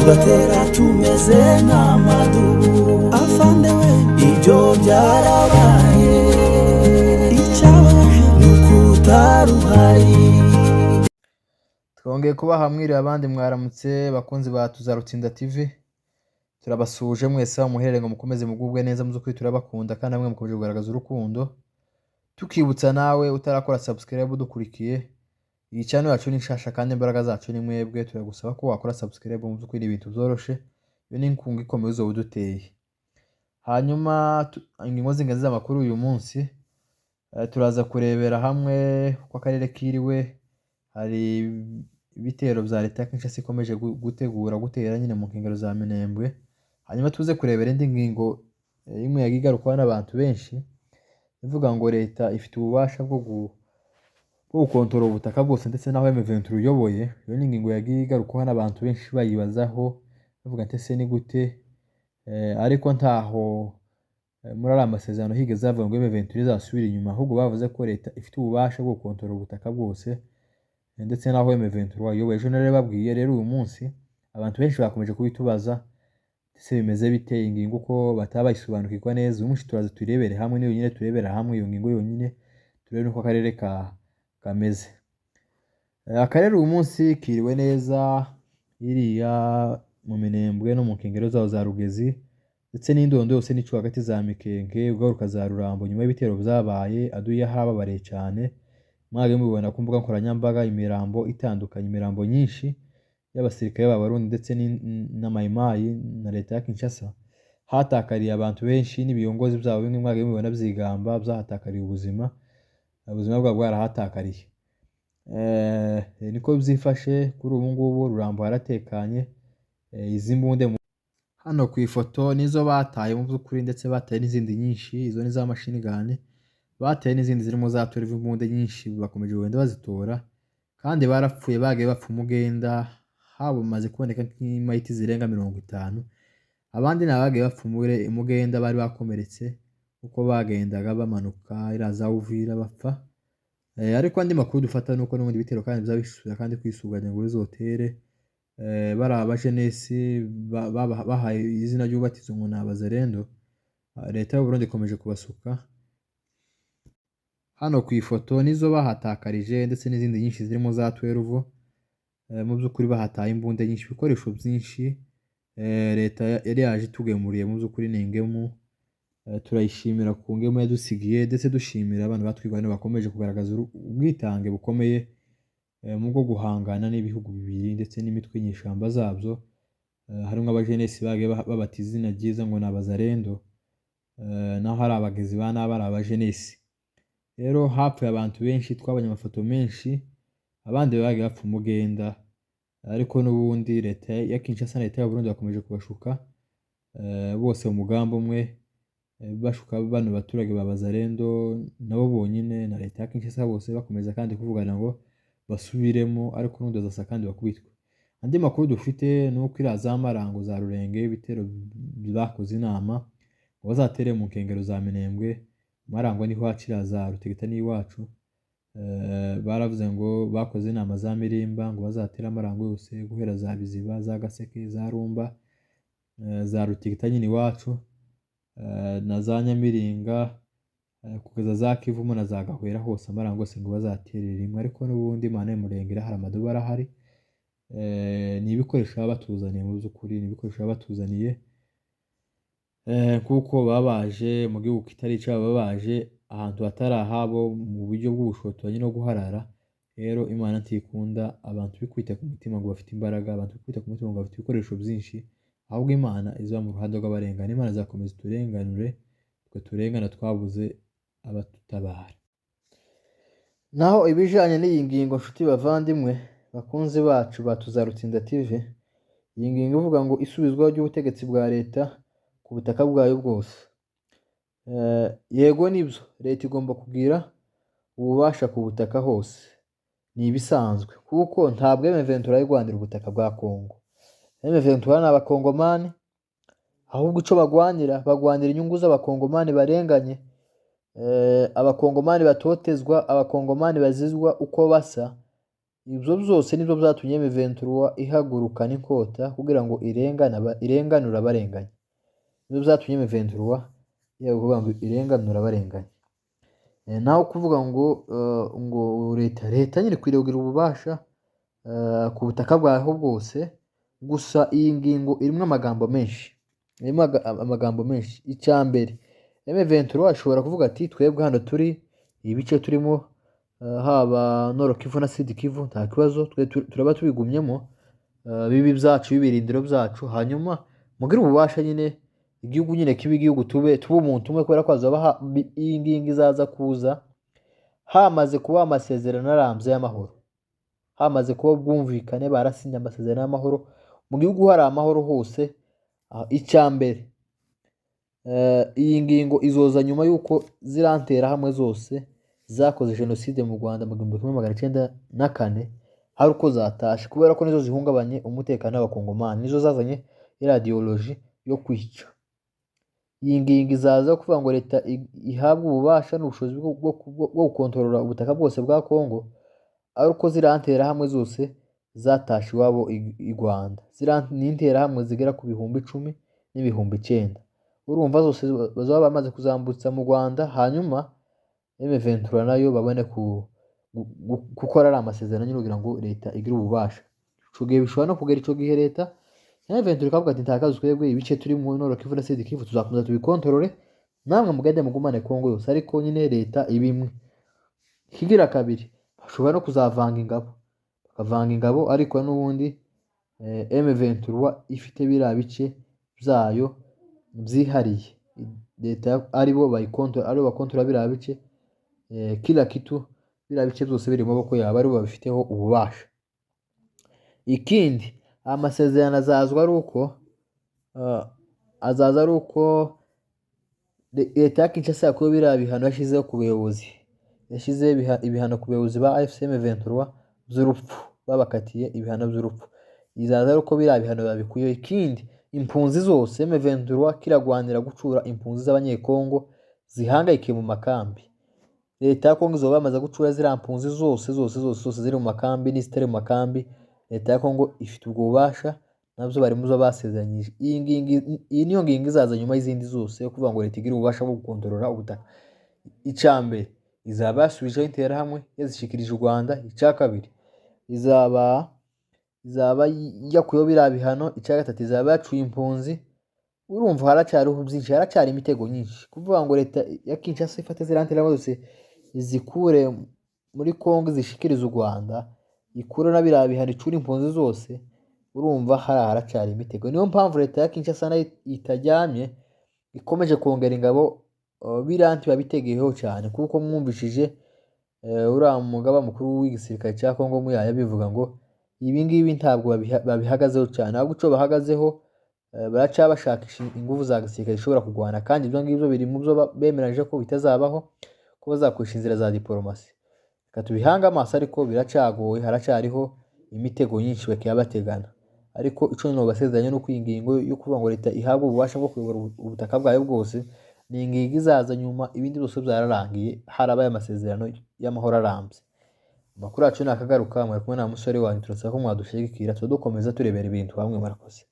tugatera tumeze nk'amadubu. Afande we, ibyo byarabaye, icyababaje ni ukutaruhari. Twongeye kubaha mwiriwe abandi mwaramutse bakunzi ba Tuzarutsinda TV. Turabasuje mwese aho muherereye ngo mukomeze mugubwe neza, muzukuri turabakunda kandi namwe mukomeje kugaragaza urukundo. Tukibutsa nawe utarakora subscribe udukurikiye, iyi channel yacu ni nshasha kandi imbaraga zacu ni mwebwe. Turagusaba ko wakora subscribe, muzukuri ibintu byoroshe, iyo ni inkunga ikomeye uzo uduteye. Hanyuma ingingo z'ingenzi z'amakuru uyu munsi, turaza kurebera hamwe uko akarere kiriwe. Hari ibitero bya leta ya Kinshasa ikomeje gutera nyine mu nkengero za Minembwe. Hanyuma tuze kurebera indi ngingo imwe yagigarukwa n'abantu benshi, ivuga ngo leta ifite ububasha bwo gukontorora ubutaka bwose ndetse naho M23 uyoboye. Iyo ni ingingo yagigarukwa n'abantu benshi bayibazaho, bavuga ati ese ni gute, ariko ntaho muri aya masezerano higeze havuga ngo M23 izasubira inyuma, ahubwo bavuze ko leta ifite ububasha bwo gukontorora ubutaka bwose ndetse naho M23 uyoboye. Ejo nare babwiye rero uyu munsi abantu benshi bakomeje kubitubaza, ese bimeze bite ingingo uko bataba bayisobanukirwa neza. Uyu munsi turaza turebere hamwe niyo nyine turebera hamwe iyo ngingo yonyine, turebe uko akarere kameze. Akarere uyu munsi kiriwe neza iriya mu Minembwe no mu nkengero zaho za Rugezi ndetse n'indondo yose n'icu hagati za Mikenge ugaruka za Rurambo. Nyuma y'ibitero byabaye aduye harababare cyane, mwage mubibona ku mbuga nkoranyambaga imirambo itandukanye, imirambo nyinshi y'abasirikare b'Abarundi ndetse n'amayimayi na leta ya Kinshasa. Hatakariye abantu benshi n'ibiyongozi byabo, bimwe mwage mubibona byigamba byahatakariye ubuzima bwabo bwarahatakariye. Niko byifashe kuri ubu ngubu. Rurambo haratekanye. Izi mbunde hano ku ifoto nizo bataye mu by'ukuri, ndetse bataye n'izindi nyinshi, izo ni za machine gun, bataye n'izindi zirimo za 12 imbunde nyinshi, bakomeje kugenda bazitora kandi barapfuye, bagiye bapfa umugenda, habo maze kuboneka nk'imayiti zirenga 50. Abandi nabagiye bapfa umugenda bari bakomeretse uko bagendaga bamanuka iraza Uvira bapfa. Ariko andi makuru dufata nuko n'ubundi bitero kandi bizabisubira kandi kwisuganya ngo bizotere. Bari abajenesi bahaye izina ry'ubatizo ngo n'abazarendo. Leta y'u Burundi ikomeje kubasuka. Hano ku ifoto nizo bahatakarije ndetse n'izindi nyinshi zirimo za 12. Mu by'ukuri bahataye imbunde nyinshi, ibikoresho byinshi. Leta yari yaje tugemuriye mu by'ukuri n'ingemu. Turayishimira ku ngemu yadusigiye ndetse dushimira abantu batwigana bakomeje kugaragaza ubwitange bukomeye mu bwo guhangana n'ibihugu bibiri ndetse n'imitwe nyishamba zabyo. Harimo abajenesi bagiye babata izina ryiza ngo n'abazarendo, naho hari abagezi ba nabi ari abajenesi. Rero hapfuye abantu benshi, twabonye amafoto menshi, abandi bagiye bapfa umugenda, ariko n'ubundi leta ya Kinshasa na leta y'u Burundi bakomeje kubashuka bose umugambo umwe, bashuka bano baturage babazarendo nabo bonyine na leta ya Kinshasa bose bakomeza kandi kuvugana ngo basubiremo, ariko n'undi azasa kandi bakubitwe. Andi makuru dufite nuko iraza Marango za Rurenge ibitero bakoze inama ngo bazatere mu nkengero za Minembwe. Marango niho hacira za Rutegeta n'iwacu. Baravuze ngo bakoze inama za Mirimba ngo bazatera Marango yose guhera za Biziba, za Gaseke, za Rumba, za Rutegeta nyine iwacu, na za Nyamiringa kugeza za Kivumu na za Gahwera hose Marango yose ngo bazaterera rimwe. Ariko n'ubundi Imana y'Umurengera hari amaduba arahari. Ni ibikoresho baba batuzaniye, mu by'ukuri ni ibikoresho baba batuzaniye, kuko babaje mu gihugu kitari cyabo, babaje ahantu hatari ahabo mu buryo bw'ubushotoranyi no guharara. Rero Imana ntikunda abantu bikwita ku mutima ngo bafite imbaraga, abantu bikwita ku mutima ngo bafite ibikoresho byinshi, ahubwo Imana iza mu ruhande rw'abarengana. Imana izakomeza turenganure, twe turengana twabuze abatutabara. Naho ibijanye n'iyi ngingo nshuti bavandimwe bakunzi bacu ba Tuzarutsinda TV, iyi ngingo ivuga ngo isubizwaho ry'ubutegetsi bwa leta ku butaka bwayo bwose. Yego nibyo, leta igomba kugira ububasha ku butaka hose, ni ibisanzwe kuko ntabwo M23 yigwanira ubutaka bwa Kongo. M23 n'abakongomani, ahubwo ico bagwanira inyungu z'abakongomani barenganye, abakongomani batotezwa, abakongomani bazizwa uko basa, ibyo byose nibyo byatumye M23 ihagurukana inkota kugira ngo irenganure abarenganye. Nibyo byatumye M23 kuvuga ngo irenganure abarenganye. Naho kuvuga ngo leta nyine ikwiriye kugira ububasha ku butaka bwaho bwose, gusa iyi ngingo irimo amagambo menshi. Icya mbere, M23 ashobora kuvuga ati twebwe hano turi ibice turimo, haba Nord Kivu na Sud Kivu, nta kibazo, turaba tubigumyemo, bibi byacu, ibirindiro byacu, hanyuma mugire ububasha nyine igihugu nyine kiba igihugu, tube umuntu umwe, kubera ko hazaba iyi ngingo izaza kuza hamaze kuba amasezerano arambye y'amahoro, hamaze kuba ubwumvikane, barasinye amasezerano y'amahoro mu gihugu, hari amahoro hose. Icya mbere, iyi ngingo izoza nyuma y'uko zirantera hamwe zose zakoze jenoside mu Rwanda mu 1994 hari uko zatashe, kubera ko nizo zihungabanye umutekano w'abakongomani, nizo zazanye ideology yo kwica. Iyi ngingo izaza kuvuga ngo leta ihabwe ububasha n'ubushobozi bwo gukontorora ubutaka bwose bwa Kongo, ari uko zirantera hamwe zose zatashe iwabo i Rwanda. N'intera hamwe zigera ku 10,000 n'ibihumbi 9. Urumva zose bazaba bamaze kuzambutsa mu Rwanda, hanyuma M23 nayo babone gukora ari amasezerano nyine kugira ngo leta igire ububasha. Ico gihe bishobora no kugera ico gihe leta M23 ikavuga ati nta kazi, twebwe ibice turi mu Nord Kivu na Sud Kivu tuzakomeza tubikontorore, namwe mugende mugumane Kongo yose, ariko nyine leta ibimwe. Kigira kabiri, bashobora no kuzavanga ingabo, bakavanga ingabo, ariko n'ubundi M23 ifite biriya bice byayo byihariye, leta aribo bakontorora biriya bice, kila kitu, biriya bice byose biri mu maboko yabo, aribo babifiteho ububasha. Ikindi, amasezerano azaza ari uko leta ya Kinshasa yakuye biriya bihano yashyizeho ku buyobozi, ibihano ku bayobozi ba AFC M23 by'urupfu, babakatiye ibihano by'urupfu. Izaza ari uko biriya bihano babikuyeho. Ikindi, impunzi zose M23 kiragwanira gucura impunzi z'abanyekongo zihangayikiye mu makambi. Leta ya Kongo izoba bamaze gucura ziriya mpunzi zose ziri mu makambi n'izitari mu makambi. Leta ya Kongo ifite ubwo bubasha, nabyo bari muzo basezeranyije. Iyi niyo ngingo izaza nyuma y'izindi zose, yo kuvuga ngo leta igira ububasha bwo gukontorora ubutaka. Icya mbere, izaba yasubijeho interahamwe yazishikirije u Rwanda. Icya kabiri, izaba yakuyeho biriya bihano. Icya gatatu, izaba yacuye impunzi. Urumva haracyariho byinshi, haracyari imitego nyinshi. Kuvuga ngo leta ya Kinshasa ifate ziriya nterahamwe zose izikure muri Kongo zishikiriza u Rwanda, ikure na biriya bihano, icura impunzi zose, urumva haracyari imitego. Niyo mpamvu leta ya Kinshasa nayo itajyamye, ikomeje kongera ingabo. Biriya ntibabitegeyeho cyane, kuko mwumvishije uriya mugaba mukuru w'igisirikare cya Kongo Muyaya bivuga ngo ibi ngibi ntabwo babihagazeho cyane, ahubwo icyo bahagazeho baraca bashakisha ingufu za gisirikare zishobora kurwana, kandi ibyo ngibyo biri mu byo bemeranyije ko bitazabaho, ko bazakoresha inzira za diplomasi. Reka tubihange amaso, ariko biracagoye, haracyariho imitego nyinshi bakiya bategana. Ariko icyo no basezeranye no kwingingo yo kuvuga ngo leta ihabwe ububasha bwo kuyobora ubutaka bwayo bwose, ni ingingo izaza nyuma ibindi byose byararangiye, harabaye amasezerano y'amahoro arambye. Amakuru yacu nakagaruka, mwari kumwe na musore wanyu, turasaba ko mwadushigikira, tudukomeza turebera ibintu hamwe. Murakoze.